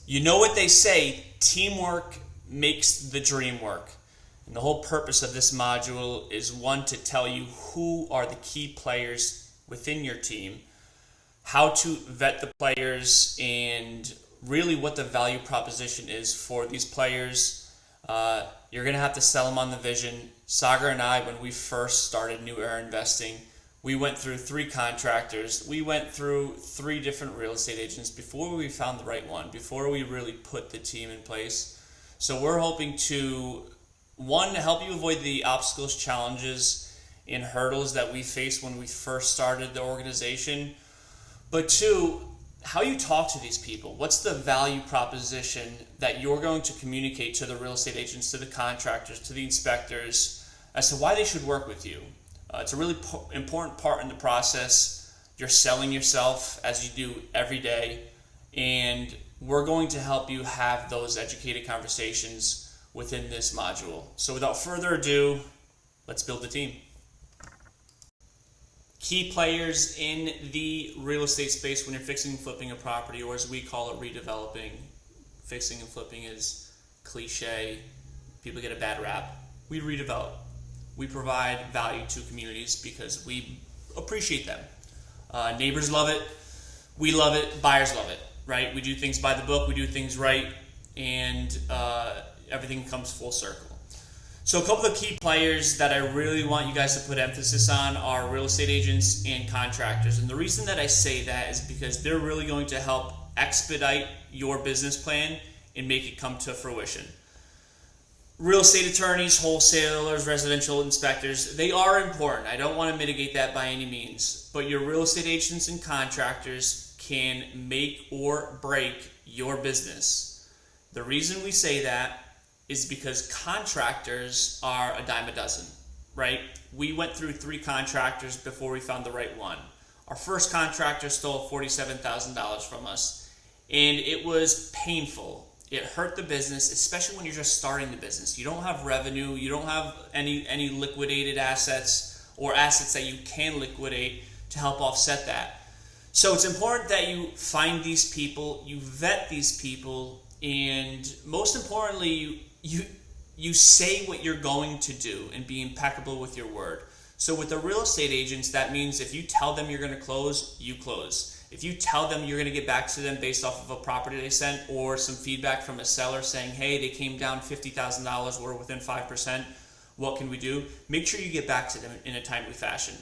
You know what they say, teamwork makes the dream work. And the whole purpose of this module is one, to tell you who are the key players within your team, how to vet the players, and really what the value proposition is for these players. You're going to have to sell them on the vision. Sagar and I, when we first started New Era Investing, we went through 3 contractors. We went through 3 different real estate agents before we found the right one, before we really put the team in place. So we're hoping to, one, help you avoid the obstacles, challenges, and hurdles that we faced when we first started the organization. But 2, how you talk to these people. What's the value proposition that you're going to communicate to the real estate agents, to the contractors, to the inspectors, as to why they should work with you? It's a really important part in the process. You're selling yourself as you do every day, and we're going to help you have those educated conversations within this module. So without further ado, let's build the team. Key players in the real estate space when you're fixing and flipping a property, or as we call it, redeveloping. Fixing and flipping is cliche. People get a bad rap. We redevelop. We provide value to communities because we appreciate them. Neighbors love it. We love it. Buyers love it, right? We do things by the book. We do things right. And everything comes full circle. So a couple of key players that I really want you guys to put emphasis on are real estate agents and contractors. And the reason that I say that is because they're really going to help expedite your business plan and make it come to fruition. Real estate attorneys, wholesalers, residential inspectors, they are important. I don't want to mitigate that by any means. But your real estate agents and contractors can make or break your business. The reason we say that is because contractors are a dime a dozen, right? We went through 3 contractors before we found the right one. Our first contractor stole $47,000 from us, and it was painful. It hurt the business, especially when you're just starting the business. You don't have revenue, you don't have any liquidated assets or assets that you can liquidate to help offset that. So it's important that you find these people, you vet these people, and most importantly, you say what you're going to do and be impeccable with your word. So with the real estate agents, that means if you tell them you're going to close, you close. If you tell them you're going to get back to them based off of a property they sent or some feedback from a seller saying, hey, they came down $50,000, we're within 5%, what can we do? Make sure you get back to them in a timely fashion.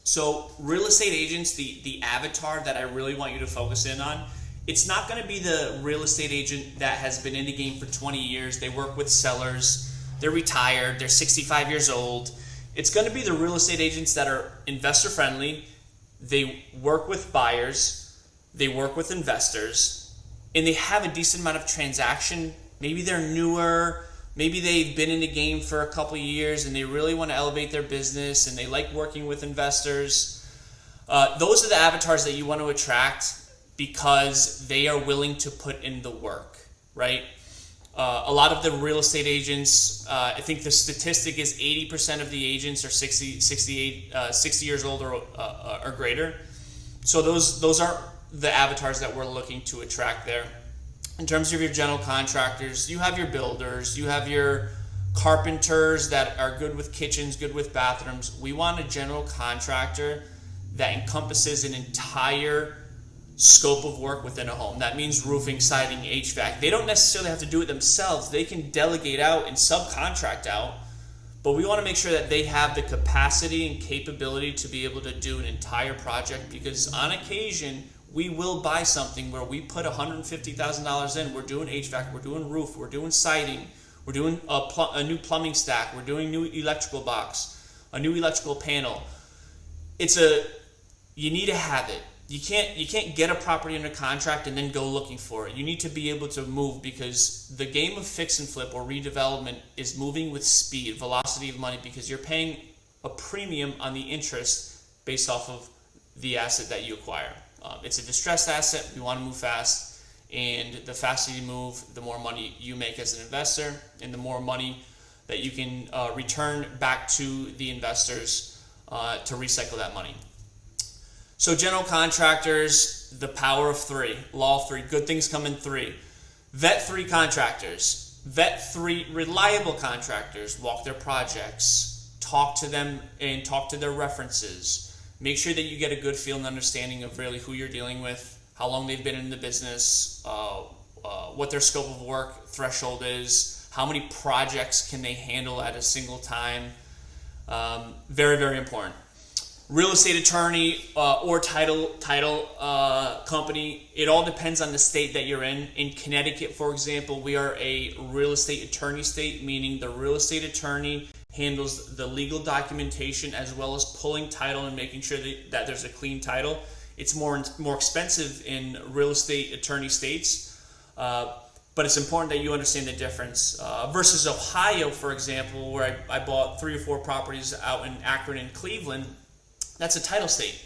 So real estate agents, the avatar that I really want you to focus in on, it's not going to be the real estate agent that has been in the game for 20 years. They work with sellers. They're retired. They're 65 years old. It's going to be the real estate agents that are investor friendly. They work with buyers. They work with investors. And they have a decent amount of transaction. Maybe they're newer. Maybe they've been in the game for a couple of years and they really want to elevate their business and they like working with investors. Those are the avatars that you want to attract, because they are willing to put in the work, right? A lot of the real estate agents, I think the statistic is 80% of the agents are 60 years old or greater. So those are the avatars that we're looking to attract there. In terms of your general contractors, you have your builders, you have your carpenters that are good with kitchens, good with bathrooms. We want a general contractor that encompasses an entire scope of work within a home. That means roofing, siding, HVAC. They don't necessarily have to do it themselves. They can delegate out and subcontract out, but we want to make sure that they have the capacity and capability to be able to do an entire project, because on occasion we will buy something where we put $150,000 in. We're doing HVAC, we're doing roof, we're doing siding, we're doing a new plumbing stack, we're doing new electrical box, a new electrical panel. You need to have it. You can't get a property under contract and then go looking for it. You need to be able to move, because the game of fix and flip or redevelopment is moving with speed, velocity of money, because you're paying a premium on the interest based off of the asset that you acquire. It's a distressed asset. We want to move fast, and the faster you move, the more money you make as an investor, and the more money that you can return back to the investors to recycle that money. So general contractors, the power of 3, law of 3, good things come in 3. Vet 3 contractors. Vet 3 reliable contractors. Walk their projects. Talk to them and talk to their references. Make sure that you get a good feel and understanding of really who you're dealing with, how long they've been in the business, what their scope of work threshold is, how many projects can they handle at a single time. Very, very important. Real estate attorney or title company, it all depends on the state that you're in. In Connecticut, for example, we are a real estate attorney state, meaning the real estate attorney handles the legal documentation as well as pulling title and making sure that there's a clean title. It's more expensive in real estate attorney states, but it's important that you understand the difference. Versus Ohio, for example, where I bought 3 or 4 properties out in Akron and Cleveland, that's a title state.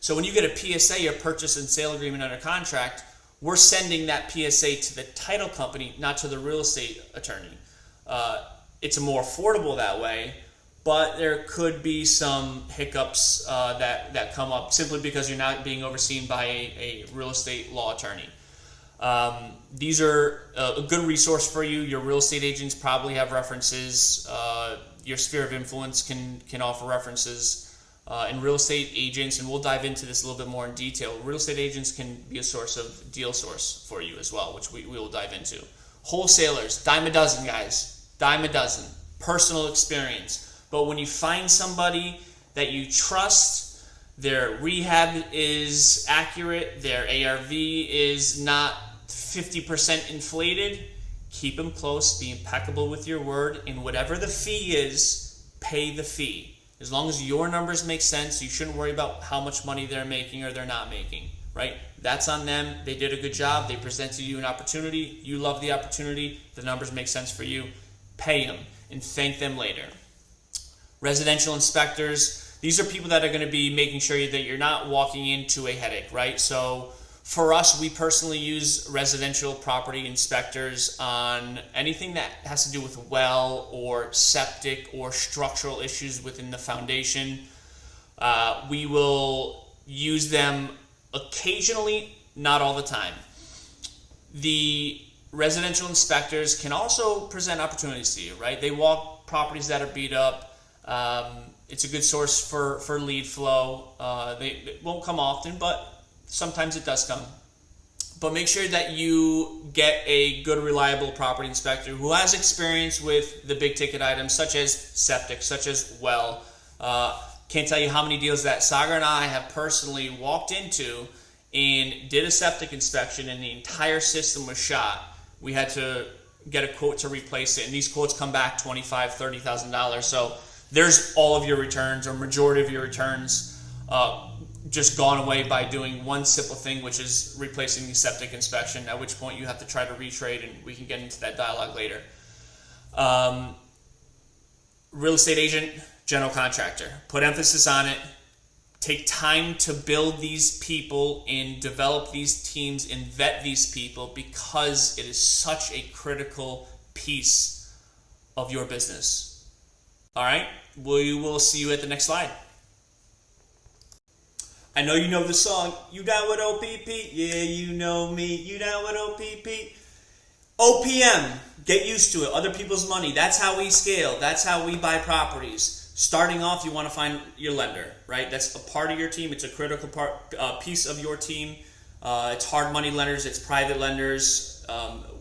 So when you get a PSA, a purchase and sale agreement under contract, we're sending that PSA to the title company, not to the real estate attorney. It's more affordable that way, but there could be some hiccups that come up simply because you're not being overseen by a real estate law attorney. These are a good resource for you. Your real estate agents probably have references. Your sphere of influence can offer references. And real estate agents, and we'll dive into this a little bit more in detail, real estate agents can be a deal source for you as well, which we will dive into. Wholesalers, dime a dozen, guys. Dime a dozen. Personal experience. But when you find somebody that you trust, their rehab is accurate, their ARV is not 50% inflated, keep them close, be impeccable with your word, and whatever the fee is, pay the fee. As long as your numbers make sense, you shouldn't worry about how much money they're making or they're not making, right? That's on them. They did a good job. They presented you an opportunity. You love the opportunity. The numbers make sense for you. Pay them and thank them later. Residential inspectors, these are people that are going to be making sure that you're not walking into a headache, right? So for us, we personally use residential property inspectors on anything that has to do with well or septic or structural issues within the foundation. We will use them occasionally, not all the time. The residential inspectors can also present opportunities to you, right? They walk properties that are beat up. It's a good source for lead flow. They won't come often, but sometimes it does come. But make sure that you get a good, reliable property inspector who has experience with the big ticket items such as septic, such as well. Can't tell you how many deals that Sagar and I have personally walked into and did a septic inspection and the entire system was shot. We had to get a quote to replace it, and these quotes come back $25,000, $30,000. So there's all of your returns, or majority of your returns, just gone away by doing one simple thing, which is replacing the septic inspection, at which point you have to try to retrade, and we can get into that dialogue later. Real estate agent, general contractor. Put emphasis on it. Take time to build these people and develop these teams and vet these people, because it is such a critical piece of your business. All right, we will see you at the next slide. I know you know the song, You Down with OPP? Yeah, you know me, you down with OPP? OPM, get used to it, other people's money. That's how we scale, that's how we buy properties. Starting off, you want to find your lender, right? That's a part of your team, it's a critical piece of your team. It's hard money lenders, it's private lenders.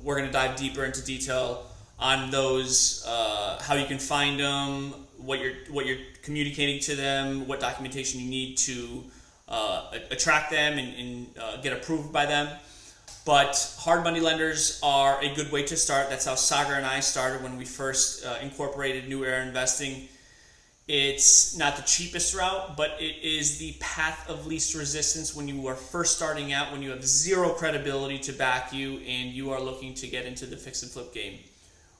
We're going to dive deeper into detail on those, how you can find them, what you're communicating to them, what documentation you need to attract them and get approved by them. But hard money lenders are a good way to start. That's how Sagar and I started when we first incorporated New Era Investing. It's not the cheapest route, but it is the path of least resistance when you are first starting out, when you have zero credibility to back you and you are looking to get into the fix and flip game.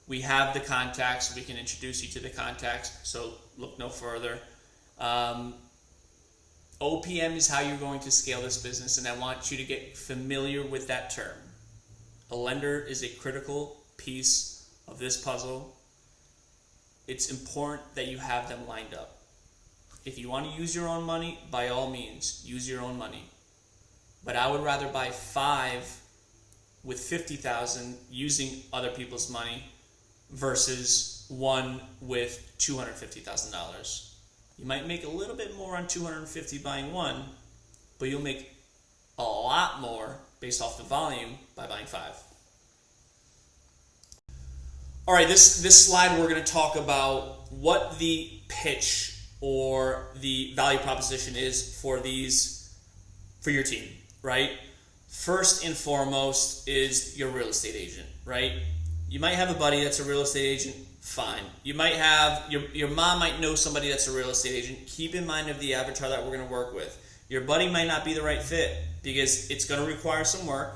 We have the contacts. We can introduce you to the contacts, so look no further. OPM is how you're going to scale this business, and I want you to get familiar with that term. A lender is a critical piece of this puzzle. It's important that you have them lined up. If you want to use your own money, by all means, use your own money. But I would rather buy 5 with $50,000 using other people's money versus one with $250,000. You might make a little bit more on $250 buying one, but you'll make a lot more based off the volume by buying 5. All right, this slide we're going to talk about what the pitch or the value proposition is for your team, right? First and foremost is your real estate agent, right? You might have a buddy that's a real estate agent, fine. You might have, your mom might know somebody that's a real estate agent. Keep in mind of the avatar that we're going to work with. Your buddy might not be the right fit because it's going to require some work.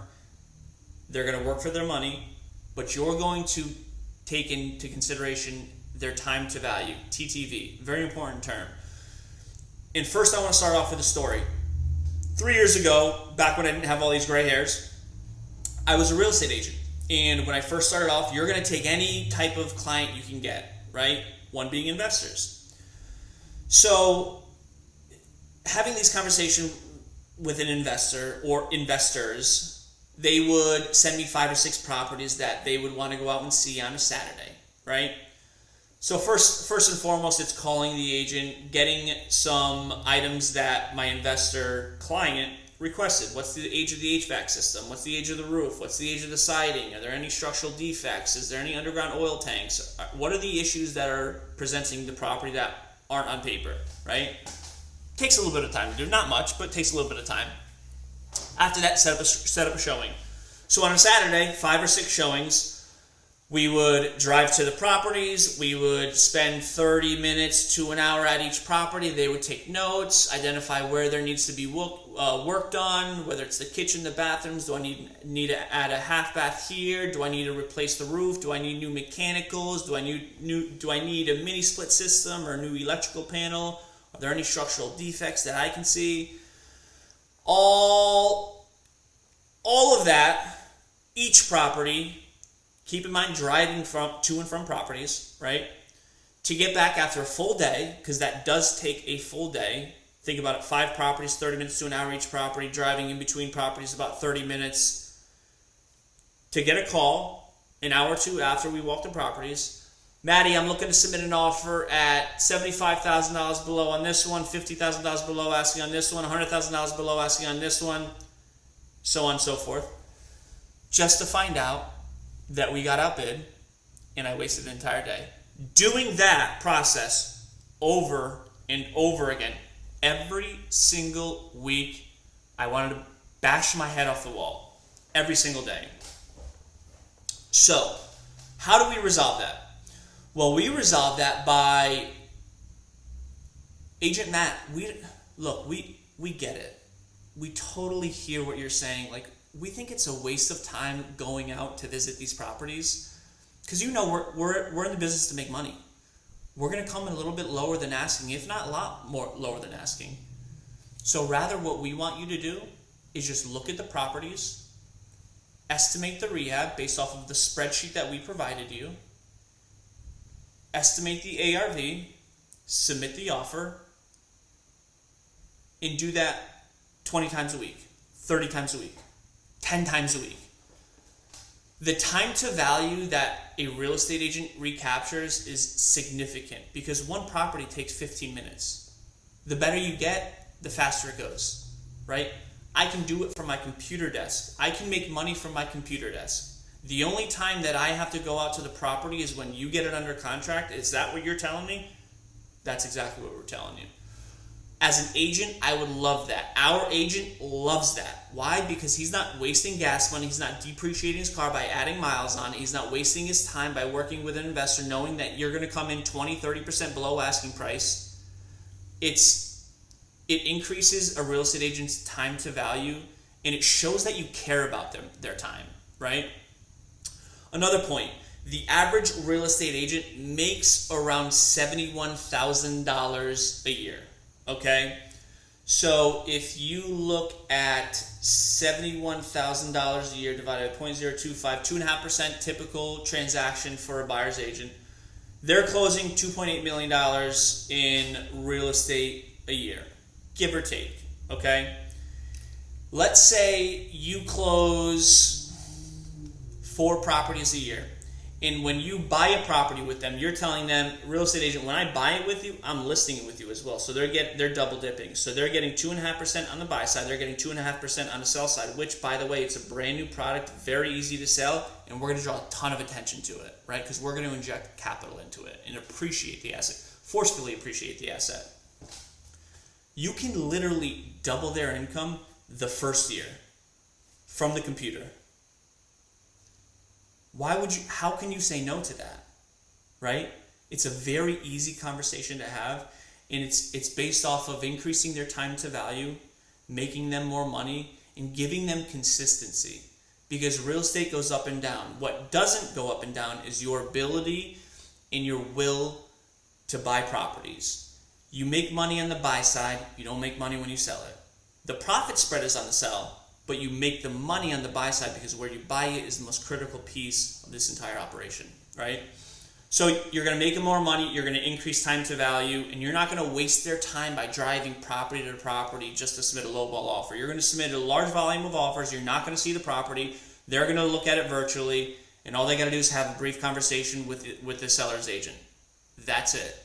They're going to work for their money, but you're going to take into consideration their time to value, TTV, very important term. And first I want to start off with a story. 3 years ago, back when I didn't have all these gray hairs, I was a real estate agent. And when I first started off, you're going to take any type of client you can get, right? One being investors. So having these conversations with an investor or investors, they would send me 5 or 6 properties that they would want to go out and see on a Saturday, right? So first and foremost, it's calling the agent, getting some items that my investor client requested. What's the age of the HVAC system? What's the age of the roof? What's the age of the siding? Are there any structural defects? Is there any underground oil tanks? What are the issues that are presenting the property that aren't on paper, right? Takes a little bit of time to do. Not much, but takes a little bit of time. After that, set up a showing. So on a Saturday, 5 or 6 showings. We would drive to the properties. We would spend 30 minutes to an hour at each property. They would take notes, identify where there needs to be work done, whether it's the kitchen, the bathrooms. Do I need to add a half bath here? Do I need to replace the roof? Do I need new mechanicals? Do I need a mini split system or a new electrical panel? Are there any structural defects that I can see? All of that, each property. Keep in mind, driving to and from properties, right? To get back after a full day, because that does take a full day. Think about it, 5 properties, 30 minutes to an hour each property. Driving in between properties about 30 minutes. To get a call an hour or 2 after we walk the properties. Maddie, I'm looking to submit an offer at $75,000 below on this one, $50,000 below asking on this one, $100,000 below asking on this one, so on and so forth. Just to find out that we got outbid, and I wasted an entire day. Doing that process over and over again, every single week, I wanted to bash my head off the wall. Every single day. So, how do we resolve that? Well, we resolve that by, Agent Matt, we get it. We totally hear what you're saying. Like, we think it's a waste of time going out to visit these properties because we're in the business to make money. We're going to come in a little bit lower than asking, if not a lot more lower than asking. So rather, what we want you to do is just look at the properties, estimate the rehab based off of the spreadsheet that we provided you, estimate the ARV, submit the offer, and do that 20 times a week, 30 times a week. 10 times a week. The time to value that a real estate agent recaptures is significant because one property takes 15 minutes. The better you get, the faster it goes, right? I can do it from my computer desk. I can make money from my computer desk. The only time that I have to go out to the property is when you get it under contract. Is that what you're telling me? That's exactly what we're telling you. As an agent, I would love that. Our agent loves that. Why? Because he's not wasting gas money. He's not depreciating his car by adding miles on it. He's not wasting his time by working with an investor knowing that you're going to come in 20, 30% below asking price. It increases a real estate agent's time to value, and it shows that you care about their time, right? Another point, the average real estate agent makes around $71,000 a year. Okay, so if you look at $71,000 a year divided by 0.025, 2.5% typical transaction for a buyer's agent, they're closing $2.8 million in real estate a year, give or take, okay? Let's say you close 4 properties a year. And when you buy a property with them, you're telling them, real estate agent, when I buy it with you, I'm listing it with you as well. So they're double dipping. So they're getting 2.5% on the buy side, they're getting 2.5% on the sell side, which, by the way, it's a brand new product, very easy to sell, and we're going to draw a ton of attention to it, right? Because we're going to inject capital into it and appreciate the asset, forcefully appreciate the asset. You can literally double their income the first year from the computer. How can you say no to that, right? It's a very easy conversation to have, and it's based off of increasing their time to value, making them more money, and giving them consistency. Because real estate goes up and down. What doesn't go up and down is your ability and your will to buy properties. You make money on the buy side, you don't make money when you sell it. The profit spread is on the sell, but you make the money on the buy side because where you buy it is the most critical piece of this entire operation, right? So you're going to make more money, you're going to increase time to value, and you're not going to waste their time by driving property to property just to submit a lowball offer. You're going to submit a large volume of offers, you're not going to see the property, they're going to look at it virtually, and all they got to do is have a brief conversation with the seller's agent. That's it.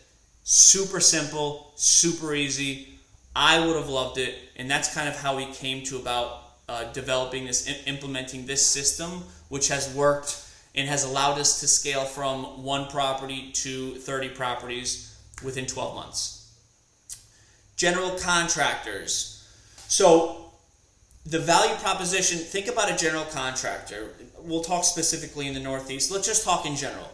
Super simple, super easy. I would have loved it, and that's kind of how we came to about developing this, implementing this system, which has worked and has allowed us to scale from 1 property to 30 properties within 12 months. General contractors. So the value proposition, think about a general contractor. We'll talk specifically in the Northeast. Let's just talk in general.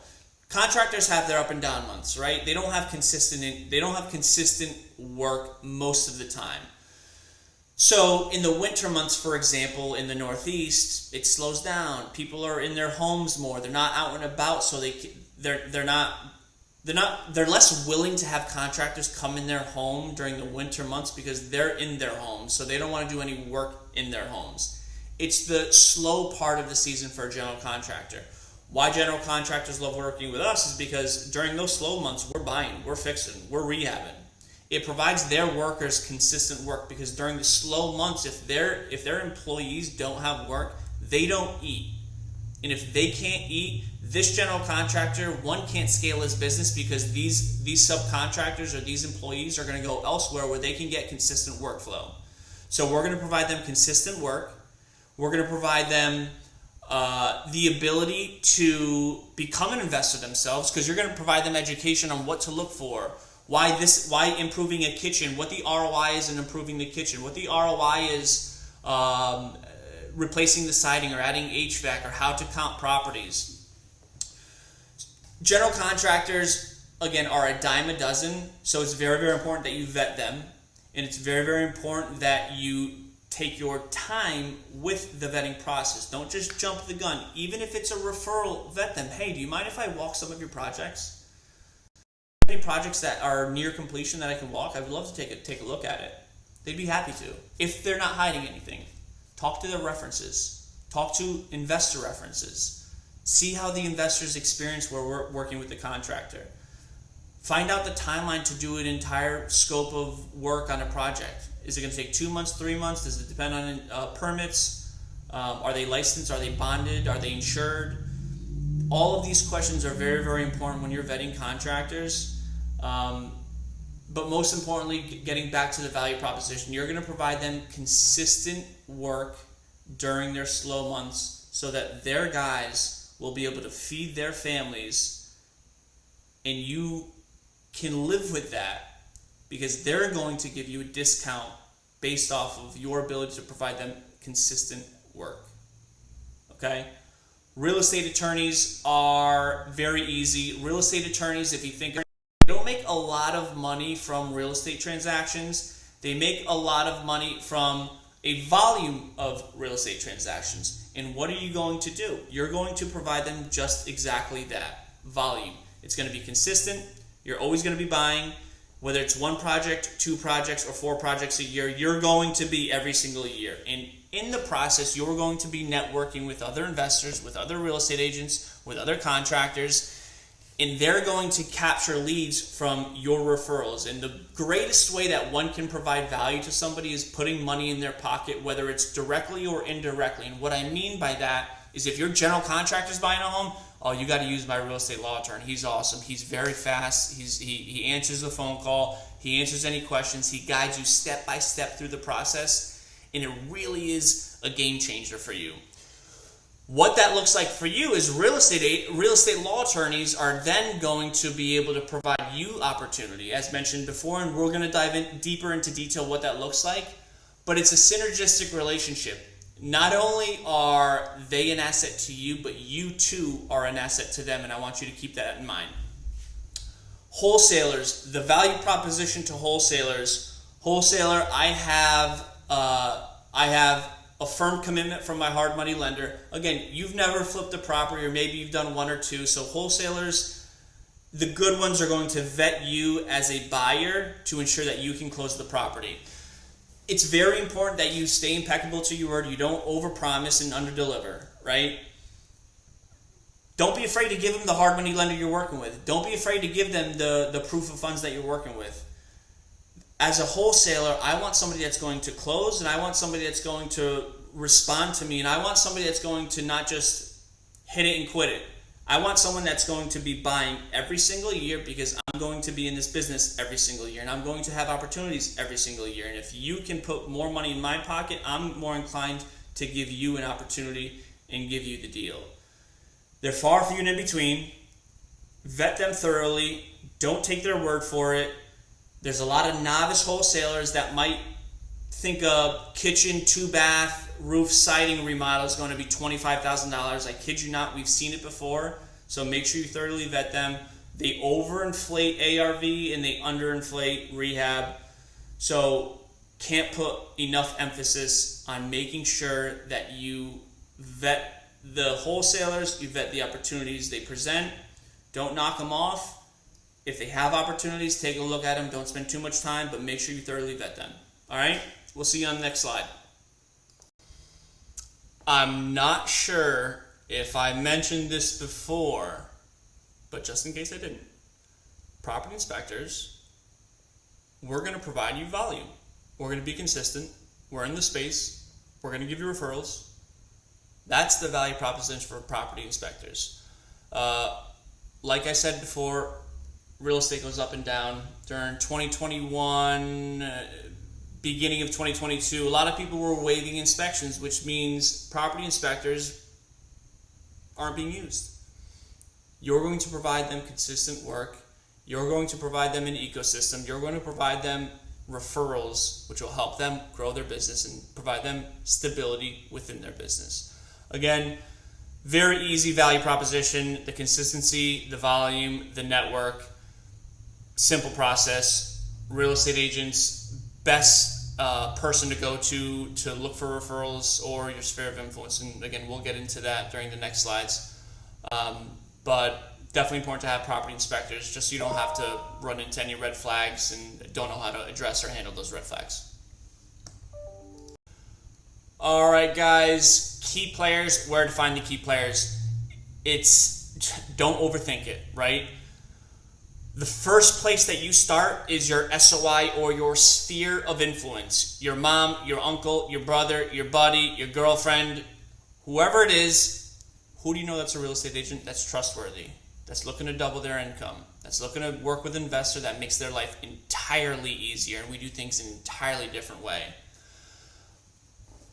Contractors have their up and down months, right? They don't have consistent work most of the time. So in the winter months, for example, in the Northeast, it slows down. People are in their homes more. They're not out and about, so they're less willing to have contractors come in their home during the winter months because they're in their homes, so they don't want to do any work in their homes. It's the slow part of the season for a general contractor. Why general contractors love working with us is because during those slow months, we're buying, we're fixing, we're rehabbing. It provides their workers consistent work because during the slow months, if their employees don't have work, they don't eat. And if they can't eat, this general contractor, one, can't scale his business because these subcontractors or these employees are going to go elsewhere where they can get consistent workflow. So we're going to provide them consistent work. We're going to provide them the ability to become an investor themselves because you're going to provide them education on what to look for. Why improving a kitchen, what the ROI is in improving the kitchen, what the ROI is replacing the siding or adding HVAC, or how to count properties. General contractors, again, are a dime a dozen, so it's very, very important that you vet them, and it's very, very important that you take your time with the vetting process. Don't just jump the gun. Even if it's a referral, vet them. Hey, do you mind if I walk some of your projects? Any projects that are near completion that I can walk, I would love to take a look at it. They'd be happy to. If they're not hiding anything, talk to their references. Talk to investor references. See how the investors experience where we're working with the contractor. Find out the timeline to do an entire scope of work on a project. Is it going to take 2 months, 3 months? Does it depend on permits? Are they licensed? Are they bonded? Are they insured? All of these questions are very, very important when you're vetting contractors. But most importantly, getting back to the value proposition, you're going to provide them consistent work during their slow months so that their guys will be able to feed their families, and you can live with that because they're going to give you a discount based off of your ability to provide them consistent work. Okay? Real estate attorneys are very easy. Real estate attorneys, if you think, they don't make a lot of money from real estate transactions. They make a lot of money from a volume of real estate transactions. And what are you going to do? You're going to provide them just exactly that, volume. It's going to be consistent. You're always going to be buying. Whether it's 1 project, 2 projects, or 4 projects a year, you're going to be every single year. And in the process, you're going to be networking with other investors, with other real estate agents, with other contractors, and they're going to capture leads from your referrals. And the greatest way that one can provide value to somebody is putting money in their pocket, whether it's directly or indirectly. And what I mean by that is if your general contractor's buying a home, oh, you got to use my real estate law attorney. He's awesome. He's very fast. He answers the phone call. He answers any questions. He guides you step by step through the process, and it really is a game changer for you. What that looks like for you is real estate law attorneys are then going to be able to provide you opportunity, as mentioned before, and we're going to dive in deeper into detail what that looks like. But it's a synergistic relationship. Not only are they an asset to you, but you too are an asset to them, and I want you to keep that in mind. Wholesalers, the value proposition to wholesalers. Wholesaler, I have a firm commitment from my hard money lender. Again, you've never flipped a property, or maybe you've done one or two. So wholesalers, the good ones, are going to vet you as a buyer to ensure that you can close the property. It's very important that you stay impeccable to your word. You don't overpromise and underdeliver, right? Don't be afraid to give them the hard money lender you're working with. Don't be afraid to give them the proof of funds that you're working with. As a wholesaler, I want somebody that's going to close, and I want somebody that's going to respond to me, and I want somebody that's going to not just hit it and quit it. I want someone that's going to be buying every single year, because I'm going to be in this business every single year, and I'm going to have opportunities every single year. And if you can put more money in my pocket, I'm more inclined to give you an opportunity and give you the deal. They're far few and in between. Vet them thoroughly. Don't take their word for it. There's a lot of novice wholesalers that might think a kitchen, 2-bath, roof siding remodel is going to be $25,000. I kid you not, we've seen it before. So make sure you thoroughly vet them. They overinflate ARV and they underinflate rehab. So can't put enough emphasis on making sure that you vet the wholesalers, you vet the opportunities they present. Don't knock them off. If they have opportunities, take a look at them. Don't spend too much time, but make sure you thoroughly vet them. All right? We'll see you on the next slide. I'm not sure if I mentioned this before, but just in case I didn't. Property inspectors, we're going to provide you volume. We're going to be consistent. We're in the space. We're going to give you referrals. That's the value proposition for property inspectors. Like I said before, real estate goes up and down. During 2021, beginning of 2022, a lot of people were waiving inspections, which means property inspectors aren't being used. You're going to provide them consistent work. You're going to provide them an ecosystem. You're going to provide them referrals, which will help them grow their business and provide them stability within their business. Again, very easy value proposition: the consistency, the volume, the network. Simple process. Real estate agents, best person to go to look for referrals or your sphere of influence. And again, we'll get into that during the next slides. But definitely important to have property inspectors, just so you don't have to run into any red flags and don't know how to address or handle those red flags. All right, guys, key players, where to find the key players. Don't overthink it, right? The first place that you start is your SOI, or your sphere of influence. Your mom, your uncle, your brother, your buddy, your girlfriend, whoever it is. Who do you know that's a real estate agent that's trustworthy, that's looking to double their income, that's looking to work with an investor that makes their life entirely easier, and we do things in an entirely different way?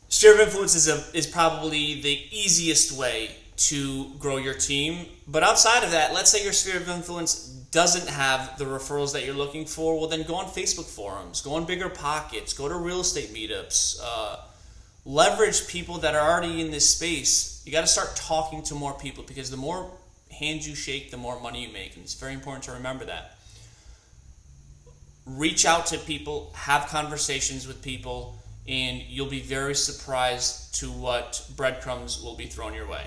Sphere of influence is probably the easiest way to grow your team. But outside of that, let's say your sphere of influence doesn't have the referrals that you're looking for. Well, then go on Facebook forums, go on Bigger Pockets, go to real estate meetups, leverage people that are already in this space. You got to start talking to more people, because the more hands you shake, the more money you make. And it's very important to remember that. Reach out to people, have conversations with people, and you'll be very surprised to what breadcrumbs will be thrown your way.